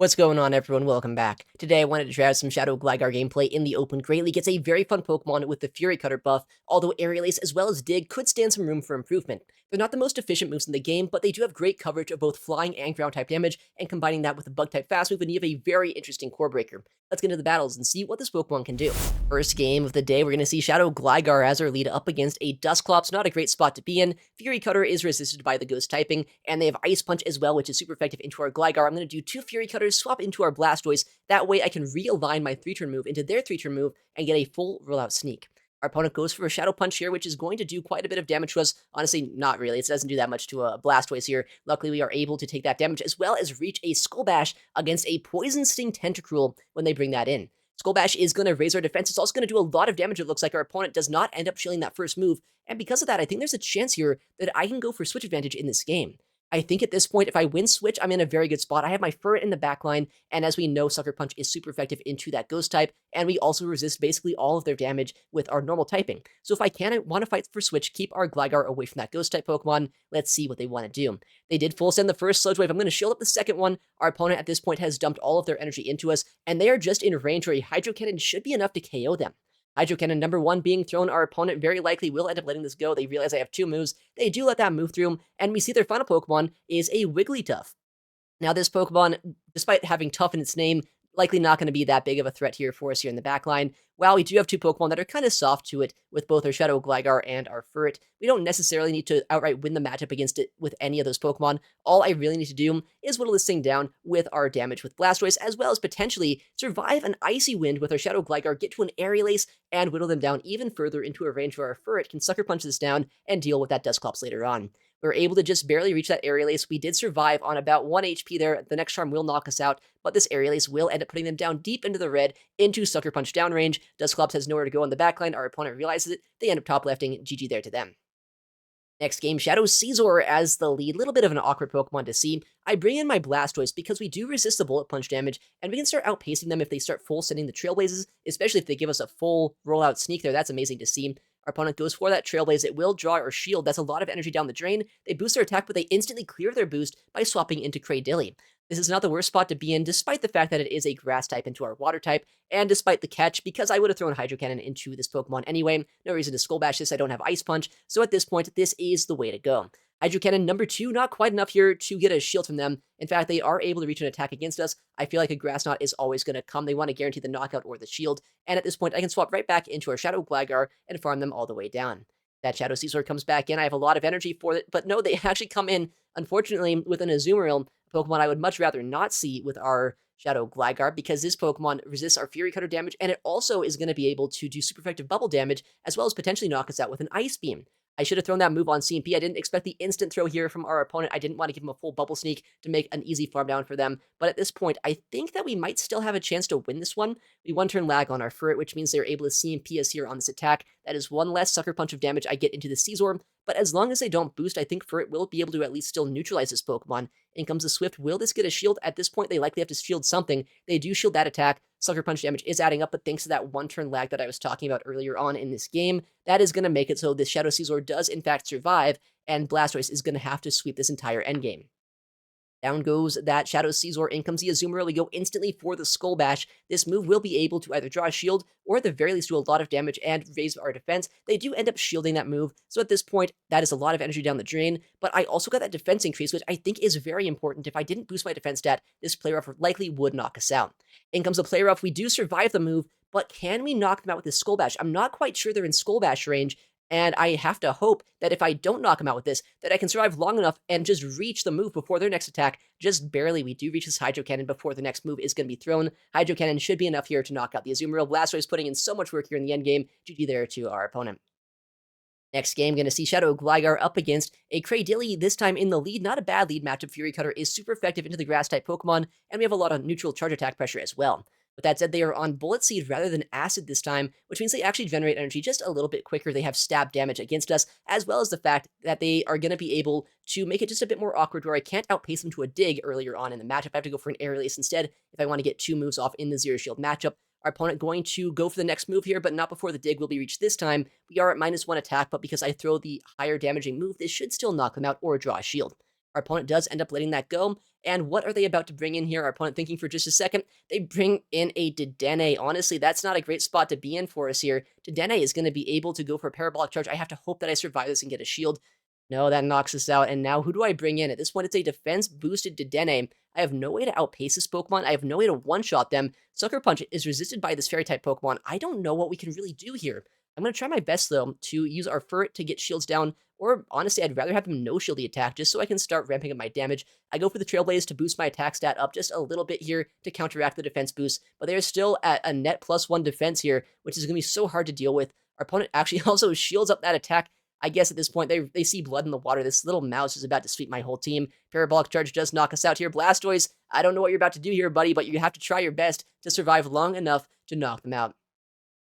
What's going on, everyone? Welcome back. Today, I wanted to try out some Shadow Gligar gameplay in the open. Greatly gets a very fun Pokemon with the Fury Cutter buff, although Aerial Ace as well as Dig could stand some room for improvement. They're not the most efficient moves in the game, but they do have great coverage of both flying and ground type damage, and combining that with a bug type fast move, and you have a very interesting core breaker. Let's get into the battles and see what this Pokemon can do. First game of the day, we're going to see Shadow Gligar as our lead up against a Dusclops. Not a great spot to be in. Fury Cutter is resisted by the Ghost typing, and they have Ice Punch as well, which is super effective into our Gligar. I'm going to do 2 Fury Cutters, swap into our Blastoise. That way I can realign my 3-turn move into their 3-turn move and get a full rollout sneak. Our opponent goes for a Shadow Punch here, which is going to do quite a bit of damage to us. Honestly, not really. It doesn't do that much to a Blastoise here. Luckily, we are able to take that damage as well as reach a Skull Bash against a Poison Sting Tentacruel when they bring that in. Skull Bash is going to raise our defense. It's also going to do a lot of damage. It looks like our opponent does not end up shielding that first move. And because of that, I think there's a chance here that I can go for switch advantage in this game. I think at this point, if I win switch, I'm in a very good spot. I have my Furret in the back line, and as we know, Sucker Punch is super effective into that Ghost type, and we also resist basically all of their damage with our normal typing. So if I want to fight for switch, keep our Gligar away from that Ghost type Pokemon, let's see what they want to do. They did full send the first Sludge Wave. I'm going to shield up the second one. Our opponent at this point has dumped all of their energy into us, and they are just in range where a Hydro Cannon should be enough to KO them. Hydro Cannon number 1 being thrown, our opponent very likely will end up letting this go. They realize I have 2 moves. They do let that move through, and we see their final Pokemon is a Wigglytuff. Now, this Pokemon, despite having Tough in its name, likely not going to be that big of a threat here for us here in the back line. While we do have 2 Pokemon that are kind of soft to it with both our Shadow Gligar and our Furret, we don't necessarily need to outright win the matchup against it with any of those Pokemon. All I really need to do is whittle this thing down with our damage with Blastoise, as well as potentially survive an Icy Wind with our Shadow Gligar, get to an Aerial Ace, and whittle them down even further into a range where our Furret can Sucker Punch this down and deal with that Dusclops later on. We were able to just barely reach that Aerial Ace. We did survive on about 1 HP there. The next charm will knock us out, but this Aerial Ace will end up putting them down deep into the red, into Sucker Punch down range. Dusclops has nowhere to go on the backline. Our opponent realizes it. They end up top lefting. GG there to them. Next game, Shadow Caesar as the lead. Little bit of an awkward Pokemon to see. I bring in my Blastoise because we do resist the Bullet Punch damage, and we can start outpacing them if they start full sending the Trailblazes, especially if they give us a full rollout sneak there. That's amazing to see. Our opponent goes for that Trailblaze. It will draw or shield. That's a lot of energy down the drain. They boost their attack, but they instantly clear their boost by swapping into Cradilly. This is not the worst spot to be in, despite the fact that it is a Grass type into our Water type, and despite the catch, because I would have thrown Hydro Cannon into this Pokemon anyway. No reason to Skull Bash this. I don't have Ice Punch, so at this point, this is the way to go. Hydro Cannon number 2, not quite enough here to get a shield from them. In fact, they are able to reach an attack against us. I feel like a Grass Knot is always going to come. They want to guarantee the knockout or the shield, and at this point, I can swap right back into our Shadow Gligar and farm them all the way down. That Shadow Caesar comes back in. I have a lot of energy for it, but no, they actually come in, unfortunately, with an Azumarill, a Pokemon I would much rather not see with our Shadow Gligar, because this Pokemon resists our Fury Cutter damage, and it also is going to be able to do super effective bubble damage, as well as potentially knock us out with an Ice Beam. I should have thrown that move on CMP. I didn't expect the instant throw here from our opponent. I didn't want to give him a full bubble sneak to make an easy farm down for them. But at this point, I think that we might still have a chance to win this one. We 1-turn lag on our Furret, which means they're able to CMP us here on this attack. That is 1 less Sucker Punch of damage I get into the Caesar. But as long as they don't boost, I think Furret will be able to at least still neutralize this Pokemon. In comes the Swift. Will this get a shield? At this point, they likely have to shield something. They do shield that attack. Sucker Punch damage is adding up, but thanks to that 1-turn lag that I was talking about earlier on in this game, that is going to make it so this Shadow Caesar does in fact survive, and Blastoise is going to have to sweep this entire endgame. Down goes that Shadow Caesar. In comes the Azumarill. We go instantly for the Skull Bash. This move will be able to either draw a shield or at the very least do a lot of damage and raise our defense. They do end up shielding that move, so at this point, that is a lot of energy down the drain, but I also got that defense increase, which I think is very important. If I didn't boost my defense stat, this Play Rough likely would knock us out. In comes the Play Rough. We do survive the move, but can we knock them out with this Skull Bash? I'm not quite sure they're in Skull Bash range, and I have to hope that if I don't knock him out with this, that I can survive long enough and just reach the move before their next attack. Just barely. We do reach this Hydro Cannon before the next move is going to be thrown. Hydro Cannon should be enough here to knock out the Azumarill. Blastoise putting in so much work here in the endgame. GG there to our opponent. Next game, going to see Shadow Gligar up against a Cradilly, this time in the lead. Not a bad lead matchup. Fury Cutter is super effective into the Grass-type Pokemon, and we have a lot of neutral charge attack pressure as well. With that said, they are on Bullet Seed rather than Acid this time, which means they actually generate energy just a little bit quicker. They have stab damage against us, as well as the fact that they are going to be able to make it just a bit more awkward where I can't outpace them to a Dig earlier on in the matchup. I have to go for an Aerial Ace instead if I want to get 2 moves off in the Zero Shield matchup. Our opponent going to go for the next move here, but not before the Dig will be reached this time. We are at -1 attack, but because I throw the higher damaging move, this should still knock them out or draw a shield. Our opponent does end up letting that go, And what are they about to bring in here? Our opponent thinking for just a second. They bring in a Dedenne. Honestly, that's not a great spot to be in for us here. Dedenne is going to be able to go for a Parabolic Charge. I have to hope that I survive this and get a shield. No, that knocks us out. And now who do I bring in? At this point, it's a defense-boosted Dedenne. I have no way to outpace this Pokemon. I have no way to one-shot them. Sucker Punch is resisted by this Fairy-type Pokemon. I don't know what we can really do here. I'm going to try my best, though, to use our Furret to get shields down, or honestly, I'd rather have them no-shield the attack, just so I can start ramping up my damage. I go for the Trailblaze to boost my attack stat up just a little bit here to counteract the defense boost, but they're still at a net +1 defense here, which is going to be so hard to deal with. Our opponent actually also shields up that attack. I guess at this point, they see blood in the water. This little mouse is about to sweep my whole team. Parabolic Charge does knock us out here. Blastoise, I don't know what you're about to do here, buddy, but you have to try your best to survive long enough to knock them out.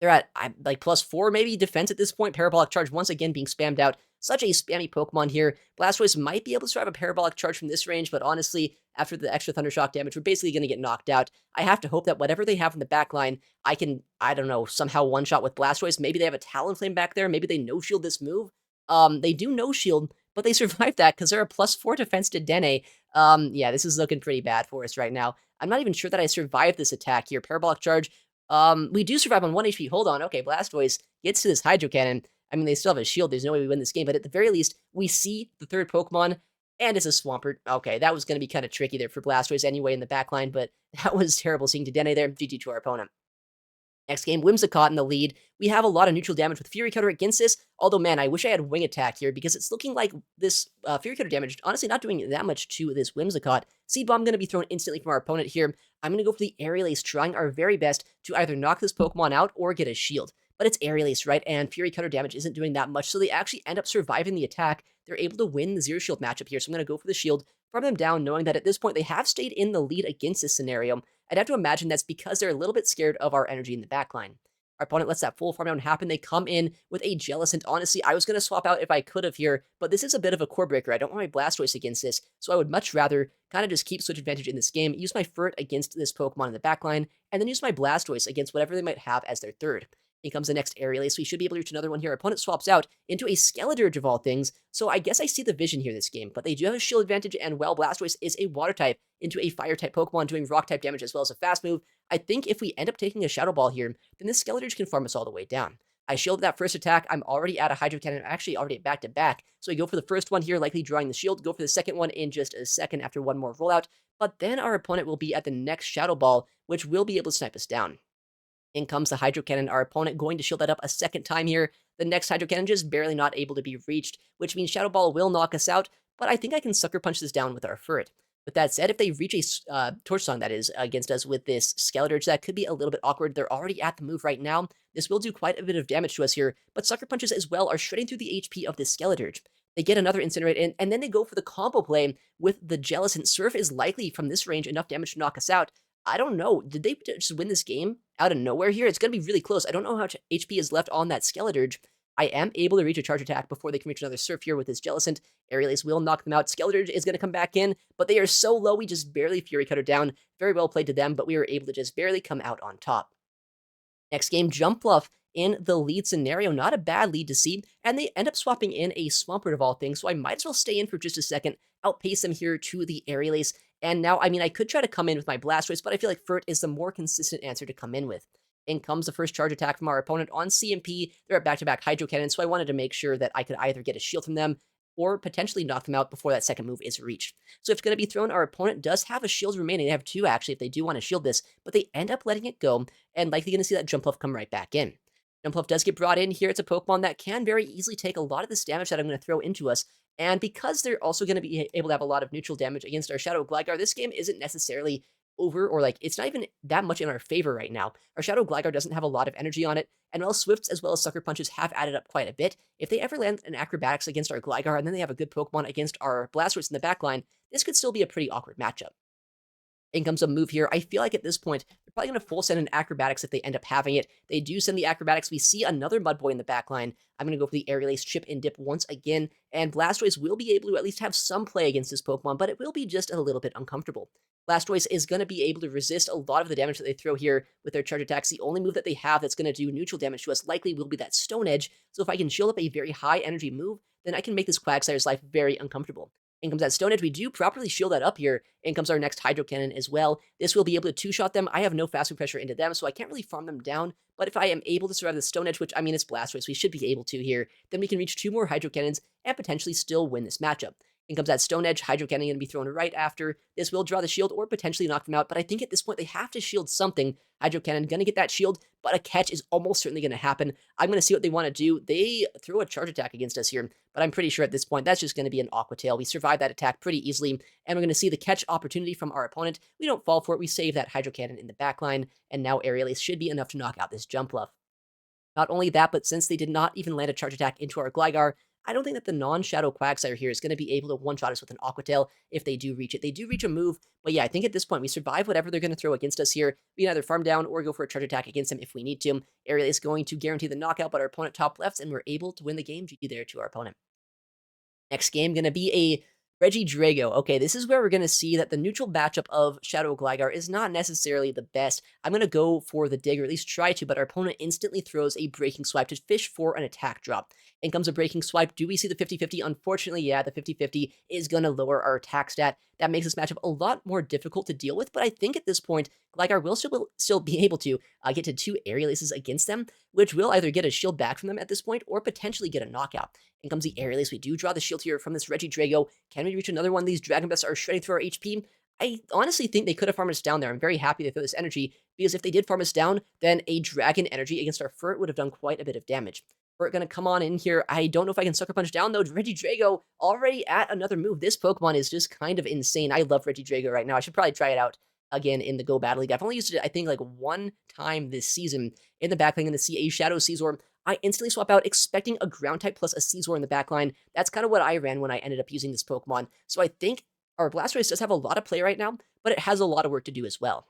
They're at, like, +4 maybe defense at this point. Parabolic Charge once again being spammed out. Such a spammy Pokemon here. Blastoise might be able to survive a Parabolic Charge from this range, but honestly, after the extra Thunder Shock damage, we're basically going to get knocked out. I have to hope that whatever they have in the back line, I can, I don't know, somehow one-shot with Blastoise. Maybe they have a Talonflame back there. Maybe they no-shield this move. They do no-shield, but they survive that because they're a +4 defense to Dene. Yeah, this is looking pretty bad for us right now. I'm not even sure that I survived this attack here. Parabolic Charge. We do survive on 1 HP. Hold on. Okay, Blastoise gets to this Hydro Cannon. I mean, they still have a shield. There's no way we win this game, but at the very least, we see the third Pokemon, and it's a Swampert. Okay, that was going to be kind of tricky there for Blastoise anyway in the back line, but that was terrible seeing Dedenne there. GG to our opponent. Next game, Whimsicott in the lead. We have a lot of neutral damage with Fury Cutter against this, although, man, I wish I had Wing Attack here because it's looking like this Fury Cutter damage, honestly, not doing that much to this Whimsicott. Seed Bomb going to be thrown instantly from our opponent here. I'm going to go for the Aerial Ace, trying our very best to either knock this Pokemon out or get a shield. But it's Aerial Ace, right? And Fury Cutter damage isn't doing that much, so they actually end up surviving the attack. They're able to win the Zero Shield matchup here, so I'm going to go for the shield, farm them down, knowing that at this point they have stayed in the lead against this scenario. I'd have to imagine that's because they're a little bit scared of our energy in the backline. Our opponent lets that full farm down happen. They come in with a Jellicent. Honestly, I was going to swap out if I could have here, but this is a bit of a core breaker. I don't want my Blastoise against this, so I would much rather kind of just keep switch advantage in this game, use my Furret against this Pokemon in the backline, and then use my Blastoise against whatever they might have as their third. In comes the next Aerial Ace. We should be able to reach another one here. Our opponent swaps out into a Skeledirge of all things, so I guess I see the vision here this game, but they do have a shield advantage, and while Blastoise is a water type into a fire type Pokemon doing rock type damage as well as a fast move, I think if we end up taking a Shadow Ball here, then this Skeledirge can farm us all the way down. I shield that first attack. I'm already at a Hydro Cannon, actually already at back-to-back, so I go for the first one here, likely drawing the shield, go for the second one in just a second after one more rollout, but then our opponent will be at the next Shadow Ball, which will be able to snipe us down. In comes the Hydro Cannon, our opponent going to shield that up a second time here. The next Hydro Cannon just barely not able to be reached, which means Shadow Ball will knock us out, but I think I can Sucker Punch this down with our Furret. With that said, if they reach a Torch Song, that is, against us with this Skeledirge, that could be a little bit awkward. They're already at the move right now. This will do quite a bit of damage to us here, but Sucker Punches as well are shredding through the HP of this Skeledirge. They get another Incinerate in, and then they go for the combo play with the Jellicent. Surf is likely, from this range, enough damage to knock us out. I don't know. Did they just win this game out of nowhere here? It's going to be really close. I don't know how much HP is left on that Skeledirge. I am able to reach a charge attack before they can reach another Surf here with this Jellicent. Aerial Ace will knock them out. Skeledirge is going to come back in, but they are so low, we just barely Fury Cutter down. Very well played to them, but we were able to just barely come out on top. Next game, Jumpluff in the lead scenario. Not a bad lead to see, and they end up swapping in a Swampert of all things, so I might as well stay in for just a second, outpace them here to the Aerial Ace. And now, I mean, I could try to come in with my Blastoise, but I feel like Furret is the more consistent answer to come in with. In comes the first charge attack from our opponent on CMP. They're at back-to-back Hydro Cannon, so I wanted to make sure that I could either get a shield from them or potentially knock them out before that second move is reached. So if it's going to be thrown, our opponent does have a shield remaining. They have two, actually, if they do want to shield this, but they end up letting it go, and likely going to see that Jumpluff come right back in. Jumpluff does get brought in here. It's a Pokemon that can very easily take a lot of this damage that I'm going to throw into us, and because they're also going to be able to have a lot of neutral damage against our Shadow Gligar, this game isn't necessarily over, or like, it's not even that much in our favor right now. Our Shadow Gligar doesn't have a lot of energy on it, and while Swifts as well as Sucker Punches have added up quite a bit, if they ever land an Acrobatics against our Gligar, and then they have a good Pokemon against our Blastoise in the backline, this could still be a pretty awkward matchup. In comes a move here. I feel like at this point, they're probably going to full send an Acrobatics if they end up having it. They do send the Acrobatics. We see another Mudboy in the back line. I'm going to go for the Aerial Ace chip and dip once again, and Blastoise will be able to at least have some play against this Pokemon, but it will be just a little bit uncomfortable. Blastoise is going to be able to resist a lot of the damage that they throw here with their charge attacks. The only move that they have that's going to do neutral damage to us likely will be that Stone Edge, so if I can shield up a very high energy move, then I can make this Quagsire's life very uncomfortable. In comes that Stone Edge. We do properly shield that up here. In comes our next Hydro Cannon as well. This will be able to two-shot them. I have no fast food pressure into them, so I can't really farm them down. But if I am able to survive the Stone Edge, which I mean it's Blastoise, we should be able to here, then we can reach 2 more Hydro Cannons and potentially still win this matchup. In comes that Stone Edge. Hydro Cannon going to be thrown right after. This will draw the shield or potentially knock them out, but I think at this point they have to shield something. Hydro Cannon going to get that shield, but a catch is almost certainly going to happen. I'm going to see what they want to do. They throw a charge attack against us here, but I'm pretty sure at this point that's just going to be an Aqua Tail. We survive that attack pretty easily, and we're going to see the catch opportunity from our opponent. We don't fall for it. We save that Hydro Cannon in the back line, and now Aerial Ace should be enough to knock out this Jump Bluff. Not only that, but since they did not even land a charge attack into our Gligar, I don't think that the non-Shadow Quagsire here is going to be able to one-shot us with an Aqua Tail if they do reach it. They do reach a move, but yeah, I think at this point we survive whatever they're going to throw against us here. We can either farm down or go for a charge attack against them if we need to. Aerial is going to guarantee the knockout, but our opponent top lefts, and we're able to win the game. GG there to our opponent. Next game going to be a Reggie Drago. Okay, this is where we're going to see that the neutral matchup of Shadow Gligar is not necessarily the best. I'm going to go for the dig, or at least try to, but our opponent instantly throws a Breaking Swipe to fish for an attack drop. In comes a Breaking Swipe. Do we see the 50-50? Unfortunately, yeah, the 50-50 is going to lower our attack stat. That makes this matchup a lot more difficult to deal with, but I think at this point, Gligar will still be able to get to 2 Aerial Aces against them, which will either get a shield back from them at this point, or potentially get a knockout. In comes the Aerial Ace. We do draw the shield here from this Reggie Drago. Can we reach another one? These Dragon Breaths are shredding through our HP. I honestly think they could have farmed us down there. I'm very happy they threw this energy, because if they did farm us down, then a Dragon Energy against our Furt would have done quite a bit of damage. Furt gonna come on in here. I don't know if I can Sucker Punch down, though. Reggie Drago already at another move. This Pokemon is just kind of insane. I love Reggie Drago right now. I should probably try it out again in the Go Battle League. I've only used it, I think, like 1 time this season. In the backline, going to see a Shadow Scizor. I instantly swap out, expecting a Ground type plus a Scizor in the backline. That's kind of what I ran when I ended up using this Pokemon. So I think our Blastoise does have a lot of play right now, but it has a lot of work to do as well.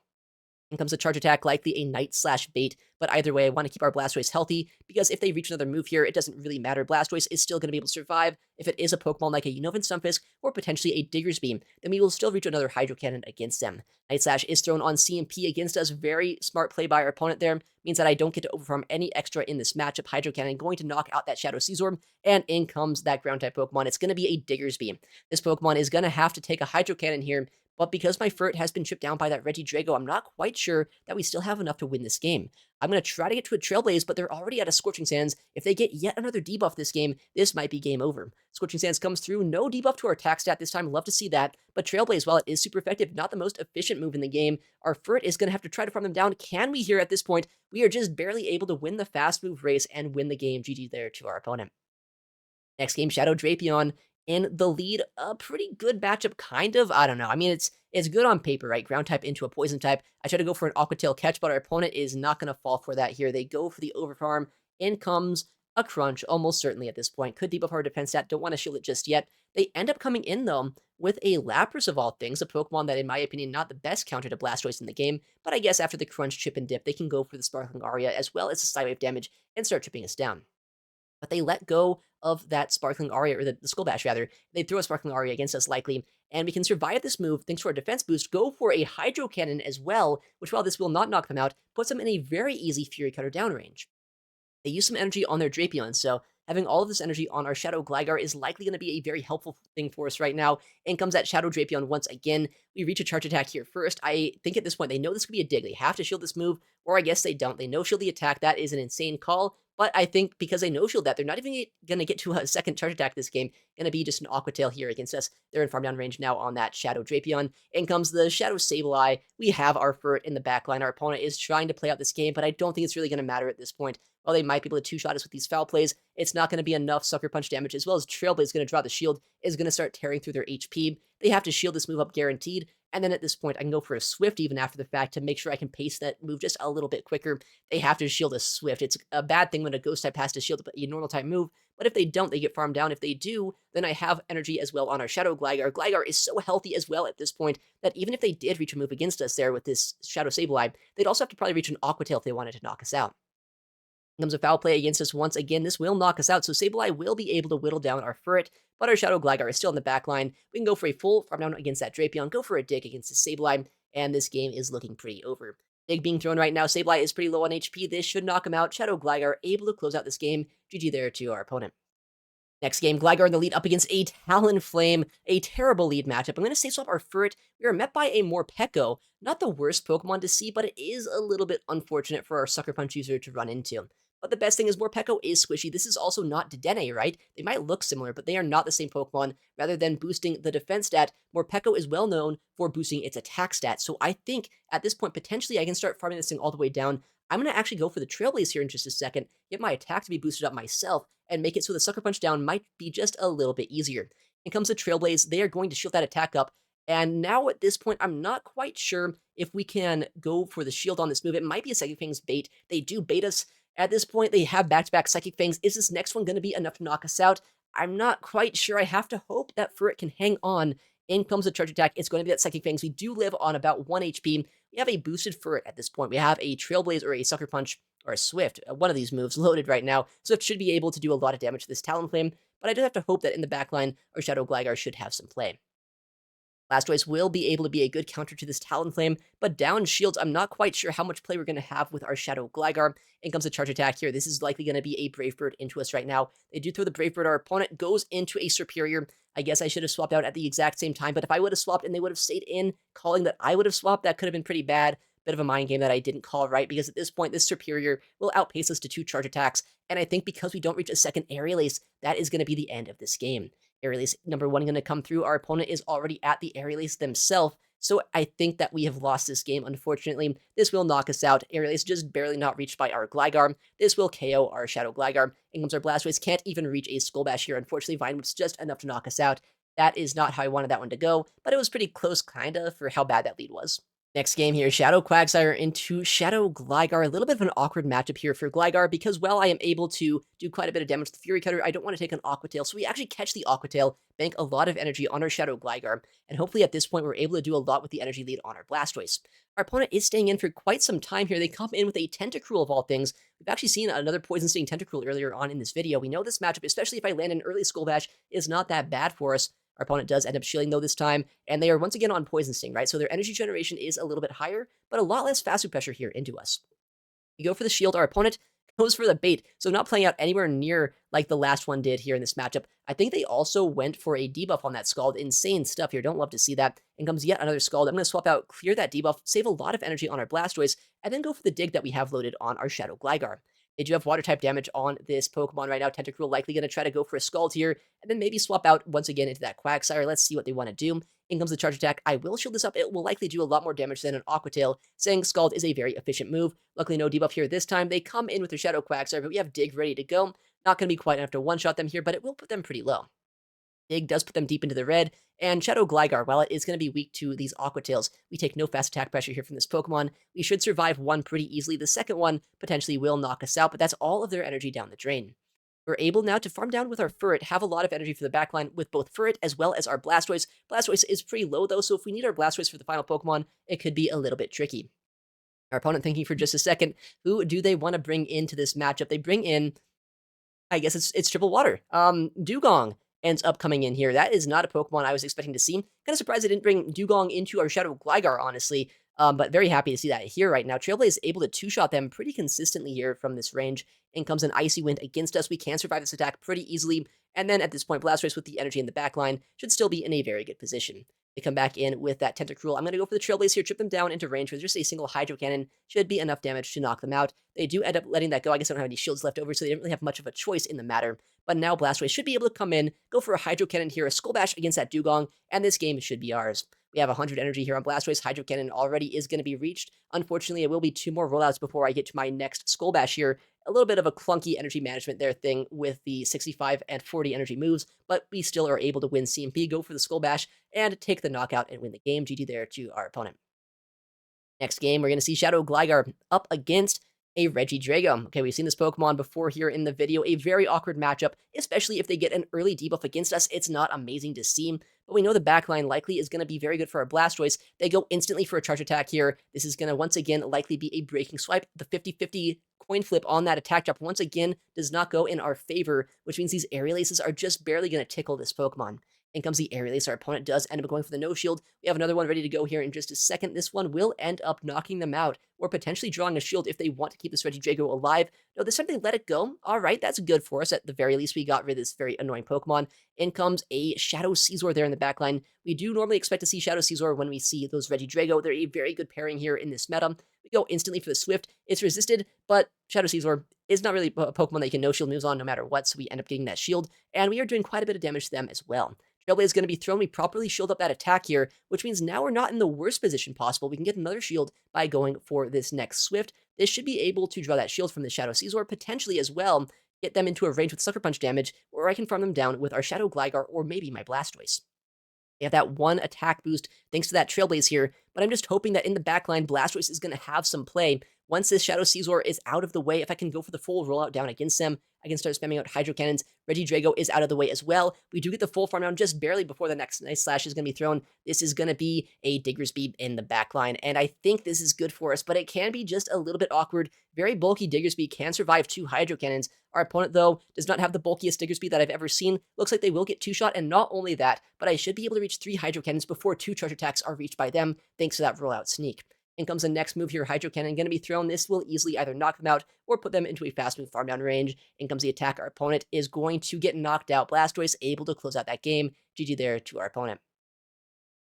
In comes a charge attack, likely a Night/Bait, but either way, I want to keep our Blastoise healthy, because if they reach another move here, it doesn't really matter. Blastoise is still going to be able to survive. If it is a Pokemon like a Unova Stunfisk, or potentially a Digger's Beam, then we will still reach another Hydro Cannon against them. Night Slash is thrown on CMP against us. Very smart play by our opponent there. Means that I don't get to overfarm any extra in this matchup. Hydro Cannon going to knock out that Shadow Scizor, and in comes that Ground-type Pokemon. It's going to be a Digger's Beam. This Pokemon is going to have to take a Hydro Cannon here, but because my Furt has been chipped down by that Reggie Drago, I'm not quite sure that we still have enough to win this game. I'm going to try to get to a Trailblaze, but they're already out of Scorching Sands. If they get yet another debuff this game, this might be game over. Scorching Sands comes through, no debuff to our attack stat this time, love to see that, but Trailblaze, while it is super effective, not the most efficient move in the game, our Furt is going to have to try to farm them down. Can we here at this point? We are just barely able to win the fast move race and win the game. GG there to our opponent. Next game, Shadow Drapeon in the lead. A pretty good matchup, kind of. I don't know. I mean, it's good on paper, right? Ground type into a poison type. I try to go for an Aqua Tail catch, but our opponent is not going to fall for that here. They go for the overfarm. In comes a Crunch, almost certainly at this point. Could debuff our defense stat. Don't want to shield it just yet. They end up coming in, though, with a Lapras of all things, a Pokemon that, in my opinion, not the best counter to Blastoise in the game, but I guess after the Crunch, Chip, and Dip, they can go for the Sparkling Aria as well as the Psywave damage and start chipping us down. But they let go of that Sparkling Aria, or the Skull Bash, rather. They throw a Sparkling Aria against us, likely, and we can survive this move thanks to our defense boost, go for a Hydro Cannon as well, which, while this will not knock them out, puts them in a very easy Fury Cutter down range. They use some energy on their Drapeon, so having all of this energy on our Shadow Gligar is likely going to be a very helpful thing for us right now. In comes that Shadow Drapeon once again. We reach a charge attack here first. I think at this point they know this could be a dig. They have to shield this move, or I guess they don't. They no-shield the attack. That is an insane call, but I think because they no-shield that, they're not even going to get to a second charge attack this game. Going to be just an Aqua Tail here against us. They're in farm down range now on that Shadow Drapeon. In comes the Shadow Sableye. We have our Furt in the backline. Our opponent is trying to play out this game, but I don't think it's really going to matter at this point. While they might be able to two-shot us with these foul plays, it's not going to be enough Sucker Punch damage, as well as Trailblaze is going to draw the shield, is going to start tearing through their HP. They have to shield this move up guaranteed, and then at this point, I can go for a Swift even after the fact to make sure I can pace that move just a little bit quicker. They have to shield a Swift. It's a bad thing when a Ghost type has to shield a normal type move, but if they don't, they get farmed down. If they do, then I have energy as well on our Shadow Gligar. Gligar is so healthy as well at this point that even if they did reach a move against us there with this Shadow Sableye, they'd also have to probably reach an Aqua Tail if they wanted to knock us out. Comes a foul play against us once again. This will knock us out, so Sableye will be able to whittle down our Furt, but our Shadow Gligar is still in the back line. We can go for a full farm down against that Drapeon, go for a dig against the Sableye, and this game is looking pretty over. Dig being thrown right now. Sableye is pretty low on HP. This should knock him out. Shadow Gligar able to close out this game. GG there to our opponent. Next game, Gligar in the lead up against a Talonflame, a terrible lead matchup. I'm going to safe swap our Furret. We are met by a Morpeko. Not the worst Pokemon to see, but it is a little bit unfortunate for our Sucker Punch user to run into. But the best thing is Morpeko is squishy. This is also not Dedenne, right? They might look similar, but they are not the same Pokemon. Rather than boosting the defense stat, Morpeko is well known for boosting its attack stat. So I think at this point, potentially I can start farming this thing all the way down. I'm going to actually go for the Trailblaze here in just a second, get my attack to be boosted up myself, and make it so the Sucker Punch down might be just a little bit easier. In comes the Trailblaze, they are going to shield that attack up, and now at this point, I'm not quite sure if we can go for the shield on this move. It might be a Psychic Fangs bait. They do bait us. At this point, they have back-to-back Psychic Fangs. Is this next one going to be enough to knock us out? I'm not quite sure. I have to hope that Furret can hang on. In comes the Charge Attack. It's going to be that Psychic Fangs. We do live on about 1 HP. We have a boosted Furret at this point. We have a Trailblaze or a Sucker Punch or a Swift, one of these moves loaded right now. Swift should be able to do a lot of damage to this Talonflame, but I do have to hope that in the backline, our Shadow Gligar should have some play. Blastoise will be able to be a good counter to this Talonflame, but down shields, I'm not quite sure how much play we're going to have with our Shadow Gligar. In comes a Charge Attack here. This is likely going to be a Brave Bird into us right now. They do throw the Brave Bird. Our opponent goes into a Superior. I guess I should have swapped out at the exact same time, but if I would have swapped and they would have stayed in, calling that I would have swapped, that could have been pretty bad. Bit of a mind game that I didn't call right, because at this point, this Superior will outpace us to 2 Charge Attacks, and I think because we don't reach a second Aerial Ace, that is going to be the end of this game. Aerial Ace number 1 going to come through. Our opponent is already at the Aerial Ace themselves, so I think that we have lost this game, unfortunately. This will knock us out. Aerial Ace just barely not reached by our Gligar. This will KO our Shadow Gligar. In comes our Blastoise. Can't even reach a Skull Bash here. Unfortunately, Vine was just enough to knock us out. That is not how I wanted that one to go, but it was pretty close, kinda, for how bad that lead was. Next game here, Shadow Quagsire into Shadow Gligar. A little bit of an awkward matchup here for Gligar, because while I am able to do quite a bit of damage to the Fury Cutter, I don't want to take an Aqua Tail, so we actually catch the Aqua Tail, bank a lot of energy on our Shadow Gligar, and hopefully at this point we're able to do a lot with the energy lead on our Blastoise. Our opponent is staying in for quite some time here. They come in with a Tentacruel of all things. We've actually seen another Poison Sting Tentacruel earlier on in this video. We know this matchup, especially if I land an early Skull Bash, is not that bad for us. Our opponent does end up shielding, though, this time, and they are once again on Poison Sting, right? So their energy generation is a little bit higher, but a lot less fast pressure here into us. We go for the shield. Our opponent goes for the bait, so not playing out anywhere near like the last one did here in this matchup. I think they also went for a debuff on that Scald. Insane stuff here. Don't love to see that. And comes yet another Scald. I'm going to swap out, clear that debuff, save a lot of energy on our Blastoise, and then go for the dig that we have loaded on our Shadow Gligar. They do have Water-type damage on this Pokemon right now. Tentacruel likely going to try to go for a Scald here, and then maybe swap out once again into that Quagsire. Let's see what they want to do. In comes the Charge Attack. I will shield this up. It will likely do a lot more damage than an Aqua Tail, saying Scald is a very efficient move. Luckily, no debuff here this time. They come in with their Shadow Quagsire, but we have Dig ready to go. Not going to be quite enough to one-shot them here, but it will put them pretty low. Dig does put them deep into the red, and Shadow Gligar, while it is going to be weak to these Aqua Tails, we take no fast attack pressure here from this Pokemon. We should survive one pretty easily. The second one potentially will knock us out, but that's all of their energy down the drain. We're able now to farm down with our Furret, have a lot of energy for the backline with both Furret as well as our Blastoise. Blastoise is pretty low, though, so if we need our Blastoise for the final Pokemon, it could be a little bit tricky. Our opponent thinking for just a second, who do they want to bring into this matchup? They bring in, I guess it's Triple Water. Dugong ends up coming in here. That is not a Pokemon I was expecting to see. Kind of surprised I didn't bring Dugong into our Shadow Gligar, honestly. But very happy to see that here right now. Trailblaze is able to two-shot them pretty consistently here from this range. In comes an Icy Wind against us. We can survive this attack pretty easily. And then at this point, Blastoise with the energy in the backline should still be in a very good position. They come back in with that Tentacruel. I'm going to go for the Trailblaze here, trip them down into range with just a single Hydro Cannon. Should be enough damage to knock them out. They do end up letting that go. I guess I don't have any shields left over, so they didn't really have much of a choice in the matter. But now Blastoise should be able to come in, go for a Hydro Cannon here, a Skull Bash against that Dugong, and this game should be ours. We have 100 energy here on Blastoise. Hydro Cannon already is going to be reached. Unfortunately, it will be 2 more rollouts before I get to my next Skull Bash here. A little bit of a clunky energy management there thing with the 65 and 40 energy moves, but we still are able to win CMP, go for the Skull Bash, and take the knockout and win the game. GG there to our opponent. Next game, we're going to see Shadow Gligar up against a Reggie Drago. Okay, we've seen this Pokemon before here in the video. A very awkward matchup, especially if they get an early debuff against us. It's not amazing to see, but we know the backline likely is going to be very good for our Blastoise. They go instantly for a Charge Attack here. This is going to once again likely be a Breaking Swipe. The 50-50 coin flip on that attack drop once again does not go in our favor, which means these Aerial Aces are just barely going to tickle this Pokemon. In comes the Aerial Ace. Our opponent does end up going for the no shield. We have another one ready to go here in just a second. This one will end up knocking them out, or potentially drawing a shield if they want to keep this Reggie Drago alive. No, this time they let it go. All right, that's good for us. At the very least, we got rid of this very annoying Pokemon. In comes a Shadow Caesar there in the back line. We do normally expect to see Shadow Caesar when we see those Reggie Drago. They're a very good pairing here in this meta. We go instantly for the Swift. It's resisted, but Shadow Caesar is not really a Pokemon that you can no-shield moves on no matter what, so we end up getting that shield, and we are doing quite a bit of damage to them as well. Trailblaze is going to be thrown. We properly shield up that attack here, which means now we're not in the worst position possible. We can get another shield by going for this next Swift. This should be able to draw that shield from the Shadow Caesar, potentially as well, get them into a range with Sucker Punch damage, or I can farm them down with our Shadow Gligar or maybe my Blastoise. They have that one attack boost thanks to that Trailblaze here, but I'm just hoping that in the backline, Blastoise is going to have some play. Once this Shadow Caesar is out of the way, if I can go for the full rollout down against them, I can start spamming out Hydro Cannons. Reggie Drago is out of the way as well. We do get the full farm down just barely before the next Night Slash is going to be thrown. This is going to be a Diggersby in the backline, and I think this is good for us, but it can be just a little bit awkward. Very bulky Diggersby can survive 2 Hydro Cannons. Our opponent, though, does not have the bulkiest Diggersby that I've ever seen. Looks like they will get 2-shot, and not only that, but I should be able to reach 3 Hydro Cannons before 2 Charge Attacks are reached by them, thanks to that rollout sneak. In comes the next move here, Hydro Cannon, going to be thrown. This will easily either knock them out or put them into a fast move farm down range. In comes the attack. Our opponent is going to get knocked out. Blastoise able to close out that game. GG there to our opponent.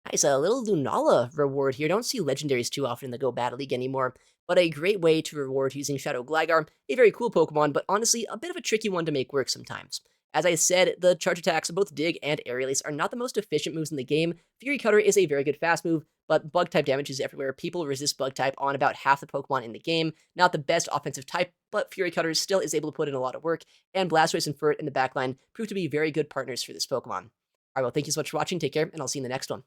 Nice, a little Lunala reward here. Don't see legendaries too often in the Go Battle League anymore, but a great way to reward using Shadow Gligar. A very cool Pokemon, but honestly, a bit of a tricky one to make work sometimes. As I said, the charge attacks of both Dig and Aerial Ace are not the most efficient moves in the game. Fury Cutter is a very good fast move, but Bug-type damage is everywhere. People resist Bug-type on about half the Pokemon in the game. Not the best offensive type, but Fury Cutter still is able to put in a lot of work, and Blastoise and Furt in the backline prove to be very good partners for this Pokemon. Alright, well, thank you so much for watching, take care, and I'll see you in the next one.